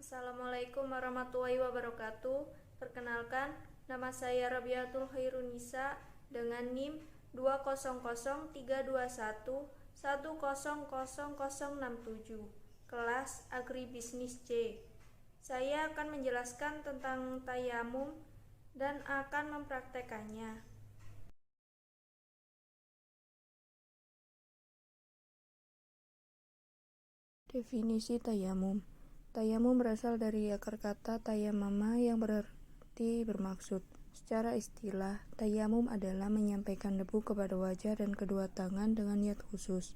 Assalamualaikum warahmatullahi wabarakatuh. Perkenalkan, nama saya Rabiatul Khairunisa dengan NIM 20031100067, kelas Agribisnis C. Saya akan menjelaskan tentang tayamum dan akan mempraktekannya. Definisi tayamum. Tayamum berasal dari akar kata tayamama yang berarti bermaksud. Secara istilah, tayamum adalah menyampaikan debu kepada wajah dan kedua tangan dengan niat khusus.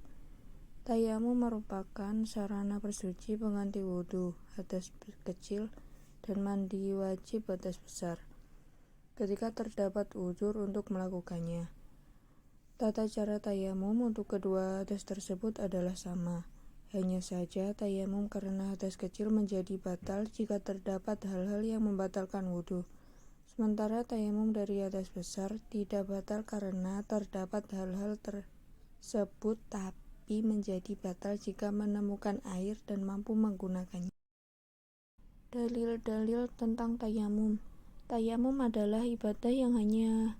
Tayamum merupakan sarana bersuci pengganti wudhu, hadas kecil, dan mandi wajib hadas besar, ketika terdapat uzur untuk melakukannya. Tata cara tayamum untuk kedua hadas tersebut adalah sama. Hanya saja tayamum karena hadas kecil menjadi batal jika terdapat hal-hal yang membatalkan wudhu. Sementara tayamum dari hadas besar tidak batal karena terdapat hal-hal tersebut tapi menjadi batal jika menemukan air dan mampu menggunakannya. Dalil-dalil tentang tayamum. Tayamum adalah ibadah yang hanya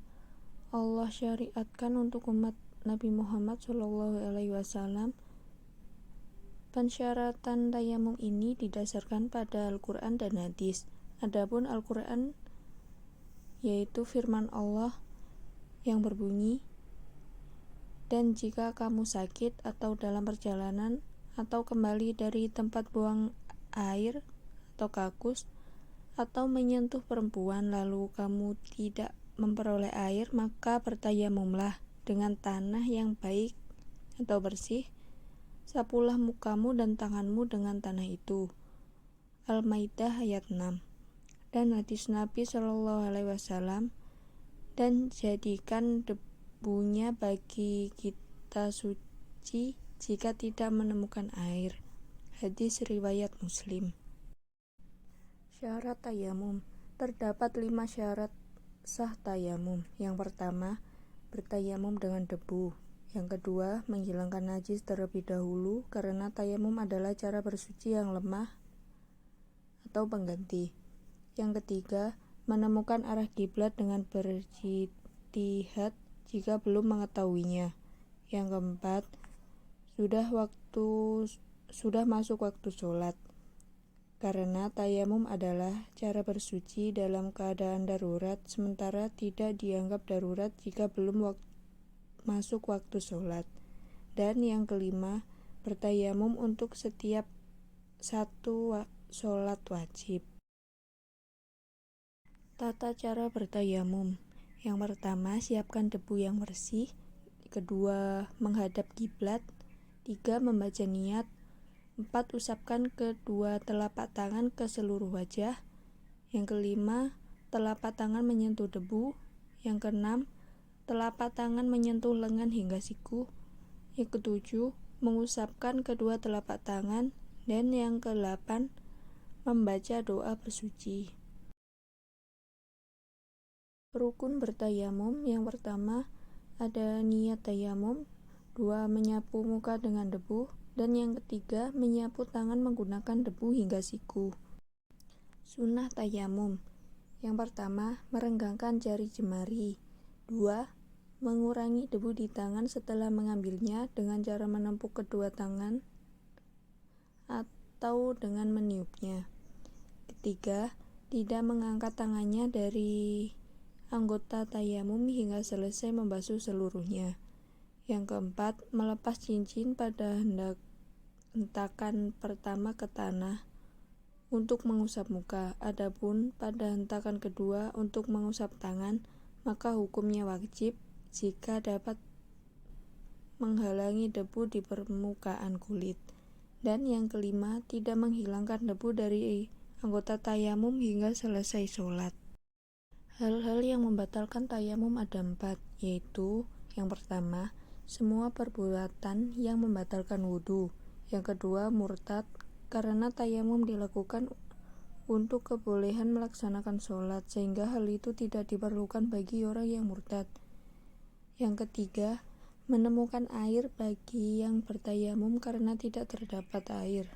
Allah syariatkan untuk umat Nabi Muhammad SAW. Pensyaratan tayamum ini didasarkan pada Al-Quran dan hadis. Adapun Al-Quran yaitu firman Allah yang berbunyi, "Dan jika kamu sakit atau dalam perjalanan atau kembali dari tempat buang air atau kakus atau menyentuh perempuan lalu kamu tidak memperoleh air, maka bertayamumlah dengan tanah yang baik atau bersih. Sapulah mukamu dan tanganmu dengan tanah itu." Al-Maidah ayat 6. Dan hadis Nabi SAW, "Dan jadikan debunya bagi kita suci jika tidak menemukan air." Hadis riwayat Muslim. Syarat tayamum. Terdapat 5 syarat sah tayamum. Yang pertama, bertayamum dengan debu. Yang kedua, menghilangkan najis terlebih dahulu karena tayamum adalah cara bersuci yang lemah atau pengganti. Yang ketiga, menemukan arah kiblat dengan berijtihad jika belum mengetahuinya. Yang keempat, sudah masuk waktu sholat karena tayamum adalah cara bersuci dalam keadaan darurat, sementara tidak dianggap darurat jika belum masuk waktu sholat. Dan yang kelima, bertayamum untuk setiap satu sholat wajib. Tata cara bertayamum. Yang pertama, siapkan debu yang bersih. Kedua, menghadap kiblat. 3, membaca niat. 4, usapkan kedua telapak tangan ke seluruh wajah. Yang kelima, telapak tangan menyentuh debu. Yang keenam, telapak tangan menyentuh lengan hingga siku. Yang ketujuh, mengusapkan kedua telapak tangan. Dan yang kedelapan, membaca doa bersuci. Rukun bertayamum. Yang pertama, ada niat tayamum. 2, menyapu muka dengan debu. Dan yang ketiga, menyapu tangan menggunakan debu hingga siku. Sunnah tayamum. Yang pertama, merenggangkan jari jemari. 2, mengurangi debu di tangan setelah mengambilnya dengan cara menempuk kedua tangan atau dengan meniupnya. Ketiga, tidak mengangkat tangannya dari anggota tayamum hingga selesai membasuh seluruhnya. Yang keempat, melepas cincin pada hentakan pertama ke tanah untuk mengusap muka. Adapun pada hentakan kedua untuk mengusap tangan, maka hukumnya wajib jika dapat menghalangi debu di permukaan kulit. Dan yang kelima, tidak menghilangkan debu dari anggota tayamum hingga selesai sholat. Hal-hal yang membatalkan tayamum ada 4, yaitu yang pertama, semua perbuatan yang membatalkan wudhu. Yang kedua, murtad, karena tayamum dilakukan untuk kebolehan melaksanakan sholat, sehingga hal itu tidak diperlukan bagi orang yang murtad. Yang ketiga, menemukan air bagi yang bertayamum karena tidak terdapat air.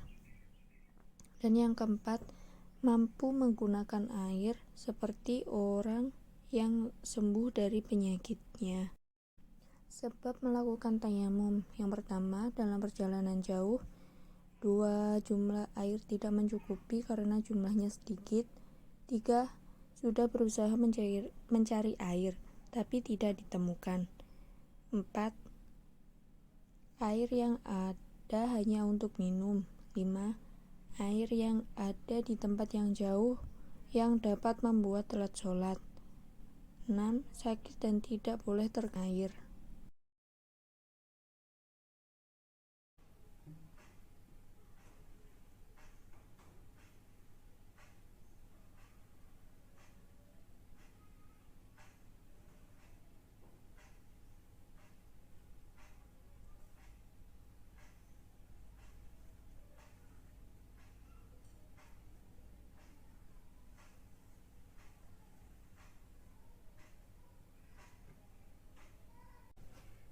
Dan yang keempat, mampu menggunakan air seperti orang yang sembuh dari penyakitnya. Sebab melakukan tayamum: yang pertama, dalam perjalanan jauh. 2. Jumlah air tidak mencukupi karena jumlahnya sedikit. 3. Sudah berusaha mencari air, tapi tidak ditemukan. 4. Air yang ada hanya untuk minum. 5. Air yang ada di tempat yang jauh yang dapat membuat telat sholat. 6. Sakit dan tidak boleh air.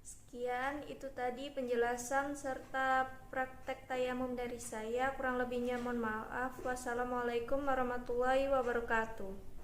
Sekian, itu tadi penjelasan serta praktek tayamum dari saya. Kurang lebihnya mohon maaf. Wassalamualaikum warahmatullahi wabarakatuh.